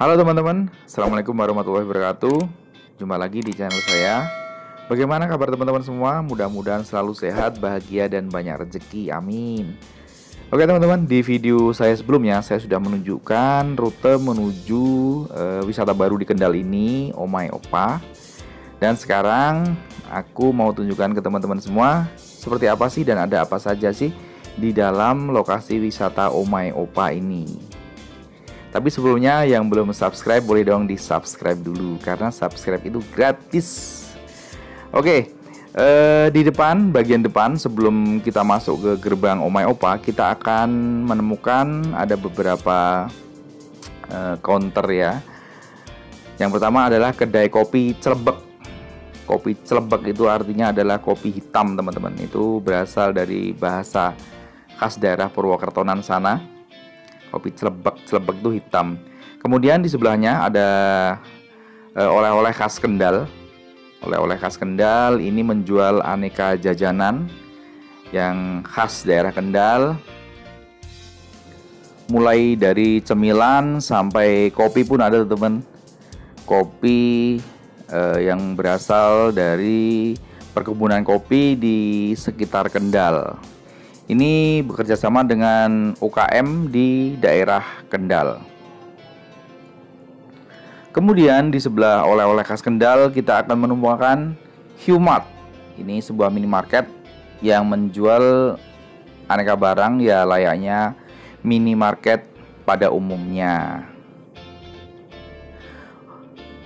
Halo teman-teman, Assalamualaikum warahmatullahi wabarakatuh. Jumpa lagi di channel saya. Bagaimana kabar teman-teman semua? Mudah-mudahan selalu sehat, bahagia, dan banyak rezeki, amin. Oke teman-teman, di video saya sebelumnya saya sudah menunjukkan rute menuju wisata baru di Kendal ini, Omai Opa. Dan sekarang aku mau tunjukkan ke teman-teman semua seperti apa sih dan ada apa saja sih di dalam lokasi wisata Omai Opa ini. Tapi sebelumnya yang belum subscribe boleh dong di subscribe dulu karena subscribe itu gratis. Oke, di depan, bagian depan sebelum kita masuk ke gerbang Omai Opa, kita akan menemukan ada beberapa counter ya. Yang pertama adalah kedai kopi Celebek. Kopi Celebek itu artinya adalah kopi hitam teman-teman. Itu berasal dari bahasa khas daerah Purwokertonan sana. Kopi Celebek itu hitam. Kemudian di sebelahnya ada oleh-oleh khas Kendal. Oleh-oleh khas Kendal ini menjual aneka jajanan yang khas daerah Kendal. Mulai dari cemilan sampai kopi pun ada teman. Kopi yang berasal dari perkebunan kopi di sekitar Kendal. Ini bekerja sama dengan UKM di daerah Kendal. Kemudian di sebelah oleh-oleh khas Kendal kita akan menemukan Humart. Ini sebuah minimarket yang menjual aneka barang ya layaknya minimarket pada umumnya.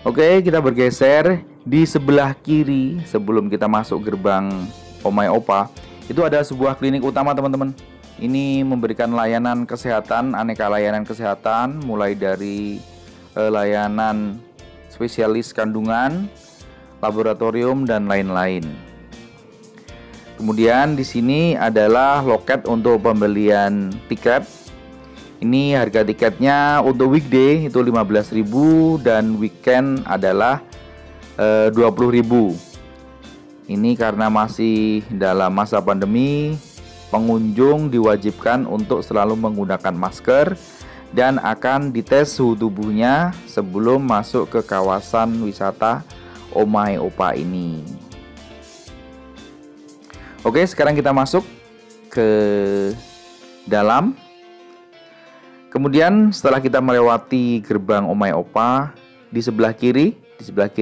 Oke, kita bergeser di sebelah kiri sebelum kita masuk gerbang Omai Opa. Itu ada sebuah klinik utama teman-teman. Ini memberikan layanan kesehatan, aneka layanan kesehatan, mulai dari layanan spesialis kandungan, laboratorium, dan lain-lain. Kemudian di sini adalah loket untuk pembelian tiket. Ini harga tiketnya untuk weekday itu 15.000 dan weekend adalah 20.000. Ini karena masih dalam masa pandemi, pengunjung diwajibkan untuk selalu menggunakan masker dan akan dites suhu tubuhnya sebelum masuk ke kawasan wisata Omai Opa ini. Oke, sekarang kita masuk ke dalam. Kemudian setelah kita melewati gerbang Omai Opa, di sebelah kiri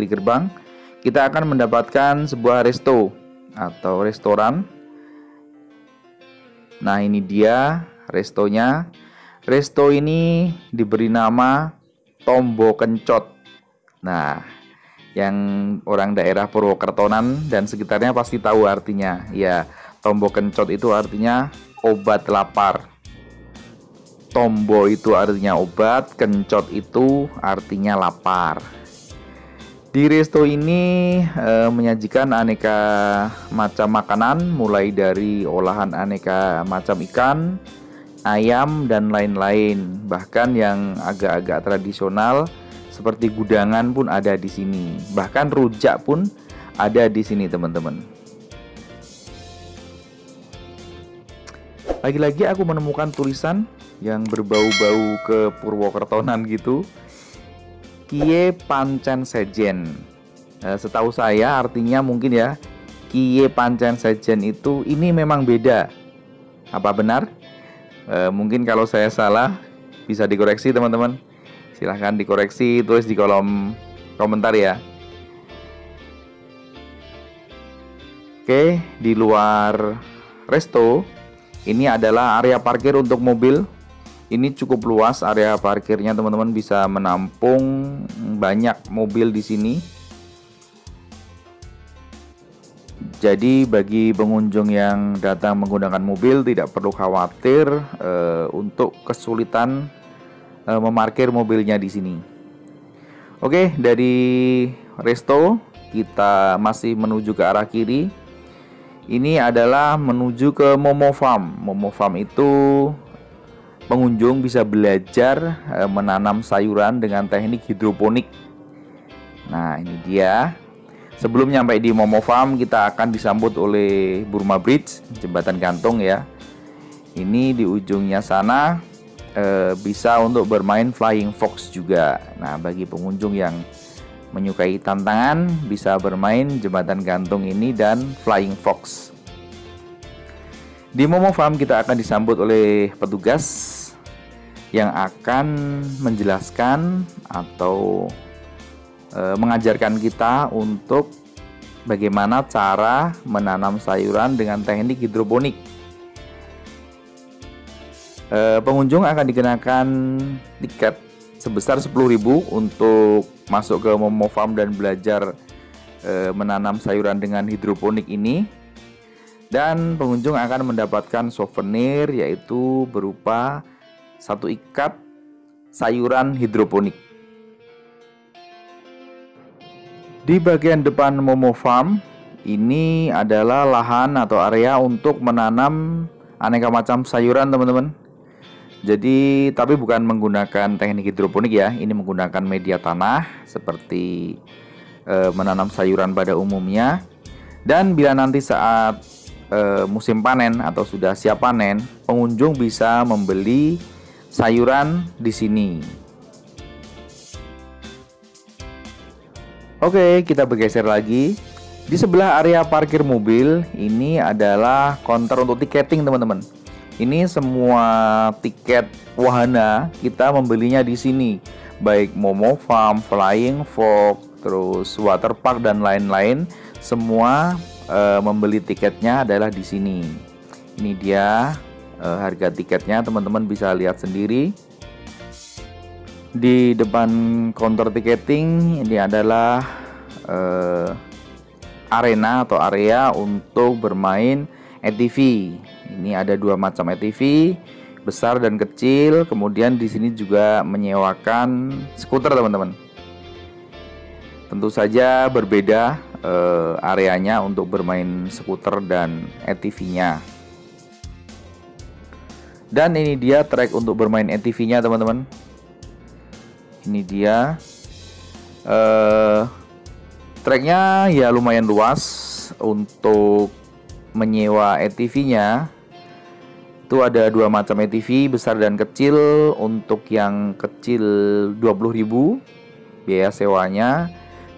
gerbang, kita akan mendapatkan sebuah resto atau restoran. Nah, ini dia restonya. Resto ini diberi nama Tombo Kencot. Nah, yang orang daerah Purwokertonan dan sekitarnya pasti tahu artinya. Ya, Tombo Kencot itu artinya obat lapar. Tombo itu artinya obat, kencot itu artinya lapar. Di resto ini menyajikan aneka macam makanan, mulai dari olahan aneka macam ikan, ayam, dan lain-lain. Bahkan yang agak-agak tradisional seperti gudangan pun ada di sini. Bahkan rujak pun ada di sini, teman-teman. Lagi-lagi aku menemukan tulisan yang berbau-bau ke Purwokertonan gitu. Kie Pancen Sejen. Setahu saya artinya mungkin ya, Kie Pancen Sejen itu ini memang beda. Apa benar? Mungkin kalau saya salah bisa dikoreksi teman-teman. Silahkan dikoreksi, tulis di kolom komentar ya. Oke, di luar resto ini adalah area parkir untuk mobil. Ini cukup luas area parkirnya teman-teman, bisa menampung banyak mobil di sini. Jadi bagi pengunjung yang datang menggunakan mobil tidak perlu khawatir untuk kesulitan memarkir mobilnya di sini. Oke, dari resto kita masih menuju ke arah kiri. Ini adalah menuju ke Momo Farm. Momo Farm itu pengunjung bisa belajar menanam sayuran dengan teknik hidroponik. Nah, ini dia. Sebelum nyampe di Momo Farm, kita akan disambut oleh Burma Bridge, jembatan gantung ya. Ini di ujungnya sana bisa untuk bermain Flying Fox juga. Nah, bagi pengunjung yang menyukai tantangan bisa bermain jembatan gantung ini dan Flying Fox. Di Momo Farm kita akan disambut oleh petugas yang akan menjelaskan atau mengajarkan kita untuk bagaimana cara menanam sayuran dengan teknik hidroponik. Pengunjung akan dikenakan tiket sebesar 10.000 untuk masuk ke Momo Farm dan belajar menanam sayuran dengan hidroponik ini. Dan pengunjung akan mendapatkan souvenir, yaitu berupa satu ikat sayuran hidroponik. Di bagian depan Momo Farm ini adalah lahan atau area untuk menanam aneka macam sayuran, teman-teman. Jadi tapi bukan menggunakan teknik hidroponik ya, ini menggunakan media tanah seperti menanam sayuran pada umumnya. Dan bila nanti saat musim panen atau sudah siap panen, pengunjung bisa membeli sayuran di sini. Oke, kita bergeser lagi. Di sebelah area parkir mobil ini adalah counter untuk tiketing, teman-teman. Ini semua tiket wahana kita membelinya di sini, baik Momo Farm, Flying Fox, terus water park dan lain-lain. Semua membeli tiketnya adalah di sini. Ini dia harga tiketnya, teman-teman bisa lihat sendiri. Di depan counter tiketing ini adalah arena atau area untuk bermain ATV. Ini ada dua macam ATV, besar dan kecil. Kemudian di sini juga menyewakan skuter, teman-teman. Tentu saja berbeda areanya untuk bermain skuter dan ATV-nya. Dan ini dia trek untuk bermain ATV-nya, teman-teman. Ini dia treknya ya lumayan luas. Untuk menyewa ATV-nya itu ada dua macam ATV, besar dan kecil. Untuk yang kecil 20.000 biaya sewanya,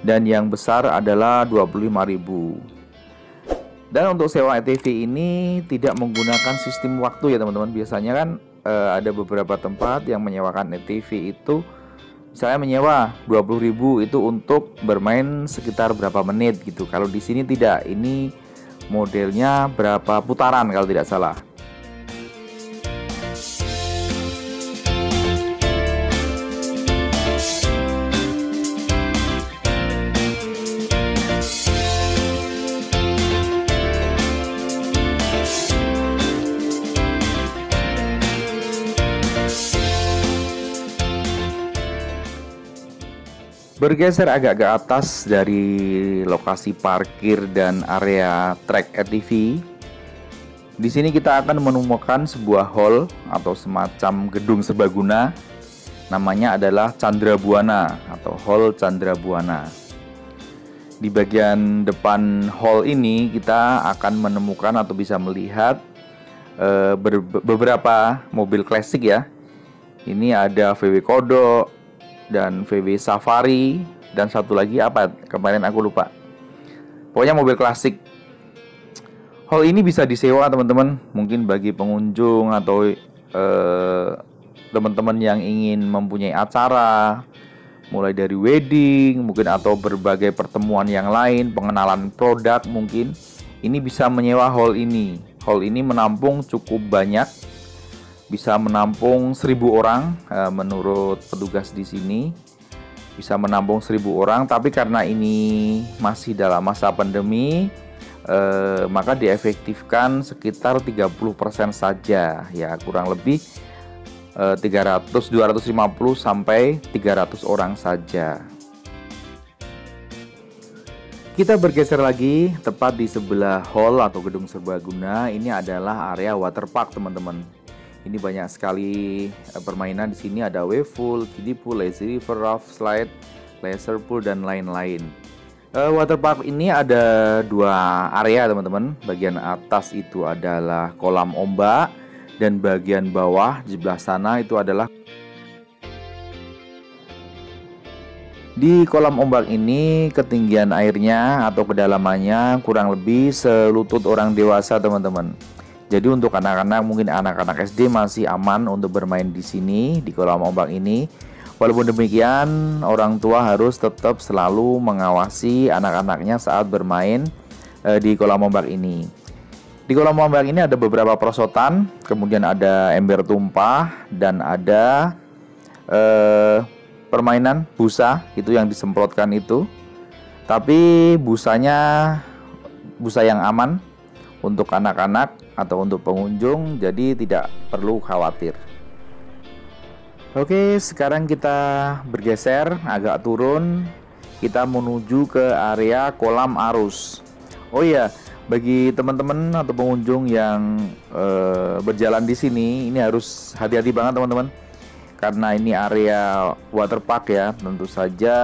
dan yang besar adalah 25.000. Dan untuk sewa ATV ini tidak menggunakan sistem waktu ya, teman-teman. Biasanya kan ada beberapa tempat yang menyewakan ATV itu, misalnya menyewa 20.000 itu untuk bermain sekitar berapa menit gitu. Kalau di sini tidak, ini modelnya berapa putaran kalau tidak salah. Bergeser agak ke atas dari lokasi parkir dan area trek ATV. Di sini kita akan menemukan sebuah hall atau semacam gedung serbaguna. Namanya adalah Candrabuana atau Hall Candrabuana. Di bagian depan hall ini kita akan menemukan atau bisa melihat beberapa mobil klasik ya. Ini ada VW Kodok dan VW Safari, dan satu lagi apa kemarin aku lupa. Pokoknya mobil klasik. Hall ini bisa disewa, teman-teman, mungkin bagi pengunjung atau teman-teman yang ingin mempunyai acara, mulai dari wedding mungkin, atau berbagai pertemuan yang lain, pengenalan produk mungkin. Ini bisa menyewa hall ini. Hall ini menampung cukup banyak, bisa menampung 1.000 orang menurut petugas di sini. Bisa menampung 1.000 orang, tapi karena ini masih dalam masa pandemi, maka diefektifkan sekitar 30% saja ya, kurang lebih 250 sampai 300 orang saja. Kita bergeser lagi, tepat di sebelah hall atau gedung serbaguna ini adalah area waterpark, teman-teman. Ini banyak sekali permainan di sini, ada wave pool, kiddie pool, lazy river raft, slide, laser pool dan lain-lain. Waterpark ini ada dua area, teman-teman. Bagian atas itu adalah kolam ombak dan bagian bawah di sebelah sana itu adalah. Di kolam ombak ini ketinggian airnya atau kedalamannya kurang lebih selutut orang dewasa, teman-teman. Jadi untuk anak-anak, mungkin anak-anak SD masih aman untuk bermain di sini di kolam ombak ini. Walaupun demikian, orang tua harus tetap selalu mengawasi anak-anaknya saat bermain di kolam ombak ini. Di kolam ombak ini ada beberapa perosotan, kemudian ada ember tumpah dan ada permainan busa itu yang disemprotkan itu. Tapi busanya busa yang aman untuk anak-anak atau untuk pengunjung, jadi tidak perlu khawatir. Oke, sekarang kita bergeser agak turun, kita menuju ke area kolam arus. Oh iya, bagi teman-teman atau pengunjung yang berjalan di sini, ini harus hati-hati banget, teman-teman. Karena ini area waterpark ya, tentu saja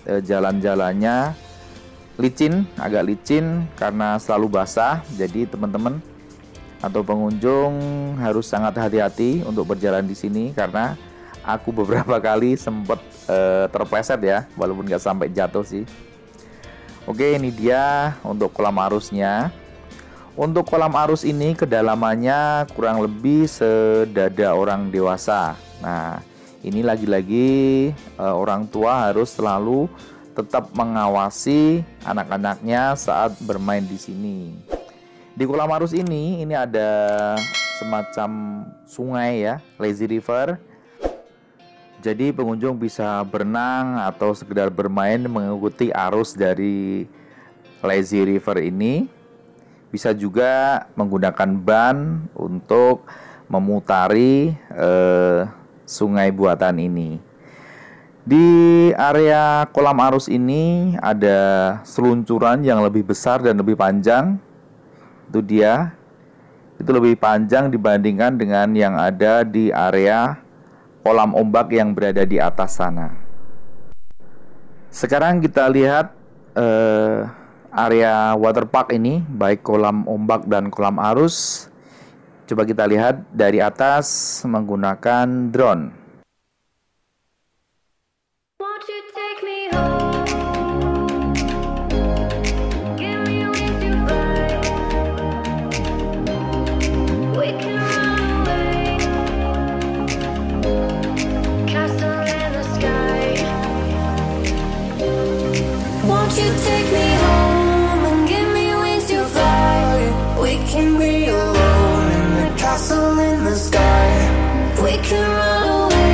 jalan-jalannya licin, agak licin karena selalu basah. Jadi teman-teman atau pengunjung harus sangat hati-hati untuk berjalan di sini, karena aku beberapa kali sempat terpleset ya, walaupun nggak sampai jatuh sih. Oke, ini dia untuk kolam arusnya. Untuk kolam arus ini kedalamannya kurang lebih sedada orang dewasa. Nah, ini lagi-lagi orang tua harus selalu tetap mengawasi anak-anaknya saat bermain di sini. Di kolam arus ini ada semacam sungai ya, lazy river. Jadi pengunjung bisa berenang atau sekedar bermain mengikuti arus dari lazy river ini. Bisa juga menggunakan ban untuk memutari sungai buatan ini. Di area kolam arus ini ada seluncuran yang lebih besar dan lebih panjang. Itu dia. Itu lebih panjang dibandingkan dengan yang ada di area kolam ombak yang berada di atas sana. Sekarang kita lihat area waterpark ini, baik kolam ombak dan kolam arus. Coba kita lihat dari atas menggunakan drone. Castle in the sky. We can run away.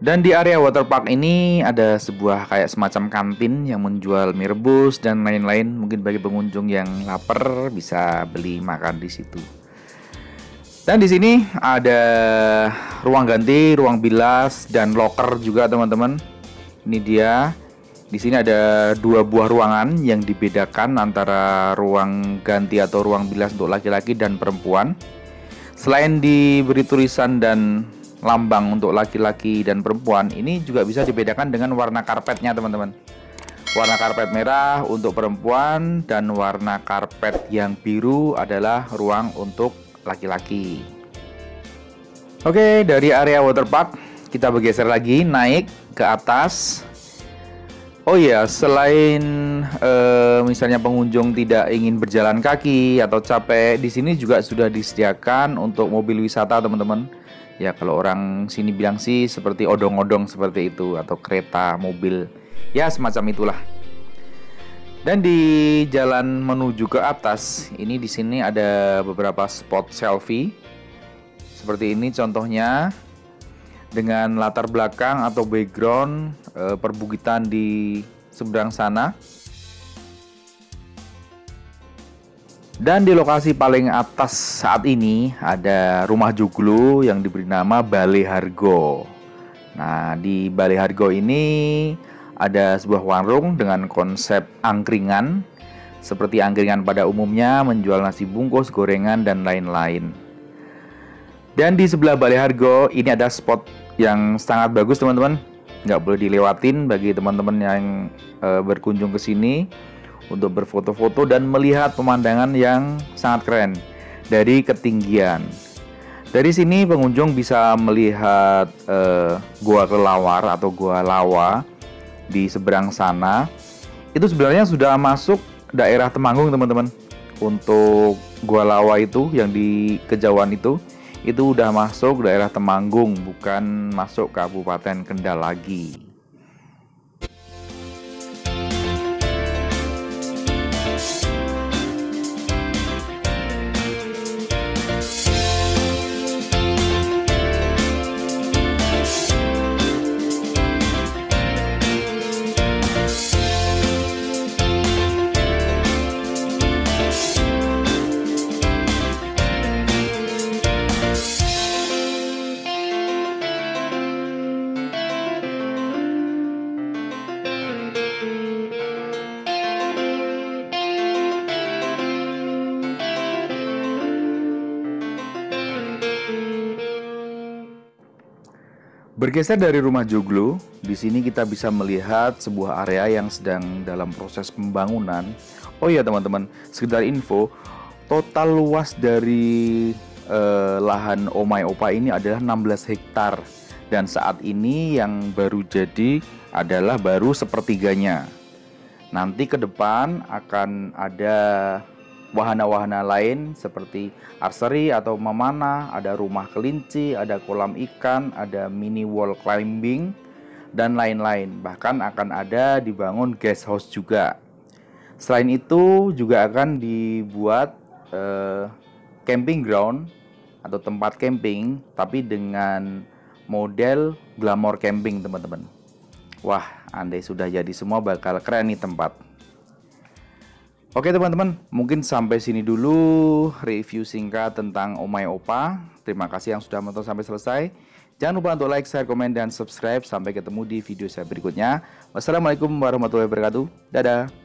Dan di area waterpark ini ada sebuah kayak semacam kantin yang menjual mie rebus dan lain-lain. Mungkin bagi pengunjung yang lapar bisa beli makan di situ. Dan di sini ada ruang ganti, ruang bilas, dan loker juga teman-teman. Ini dia. Di sini ada 2 buah ruangan yang dibedakan antara ruang ganti atau ruang bilas untuk laki-laki dan perempuan. Selain diberi tulisan dan lambang untuk laki-laki dan perempuan, ini juga bisa dibedakan dengan warna karpetnya teman-teman. Warna karpet merah untuk perempuan dan warna karpet yang biru adalah ruang untuk laki-laki. Oke, dari area waterpark kita bergeser lagi naik ke atas. Oh iya, selain misalnya pengunjung tidak ingin berjalan kaki atau capek, di sini juga sudah disediakan untuk mobil wisata teman-teman. Ya kalau orang sini bilang sih seperti odong-odong seperti itu, atau kereta, mobil, ya semacam itulah. Dan di jalan menuju ke atas, ini di sini ada beberapa spot selfie. Seperti ini contohnya, dengan latar belakang atau background perbukitan di seberang sana. Dan di lokasi paling atas saat ini ada rumah joglo yang diberi nama Balai Hargo. Nah, di Balai Hargo ini ada sebuah warung dengan konsep angkringan. Seperti angkringan pada umumnya, menjual nasi bungkus, gorengan, dan lain-lain. Dan di sebelah Balai Hargo ini ada spot yang sangat bagus teman-teman. Nggak boleh dilewatin bagi teman-teman yang berkunjung ke sini untuk berfoto-foto dan melihat pemandangan yang sangat keren dari ketinggian. Dari sini pengunjung bisa melihat Gua Kelawar atau Gua Lawa di seberang sana. Itu sebenarnya sudah masuk daerah Temanggung teman-teman. Untuk Gua Lawa itu yang di kejauhan itu udah masuk daerah Temanggung, bukan masuk Kabupaten Kendal lagi. Bergeser dari rumah joglo, di sini kita bisa melihat sebuah area yang sedang dalam proses pembangunan. Oh iya teman-teman, sekedar info, total luas dari lahan Omai Opa ini adalah 16 hektar. Dan saat ini yang baru jadi adalah baru sepertiganya. Nanti ke depan akan ada wahana-wahana lain seperti archery atau memanah, ada rumah kelinci, ada kolam ikan, ada mini wall climbing, dan lain-lain. Bahkan akan ada dibangun guest house juga. Selain itu juga akan dibuat camping ground atau tempat camping, tapi dengan model glamour camping teman-teman. Wah, andai sudah jadi semua bakal keren nih tempat. Oke teman-teman, mungkin sampai sini dulu review singkat tentang Omai Opa. Terima kasih yang sudah menonton sampai selesai. Jangan lupa untuk like, share, komen, dan subscribe. Sampai ketemu di video saya berikutnya. Wassalamualaikum warahmatullahi wabarakatuh. Dadah.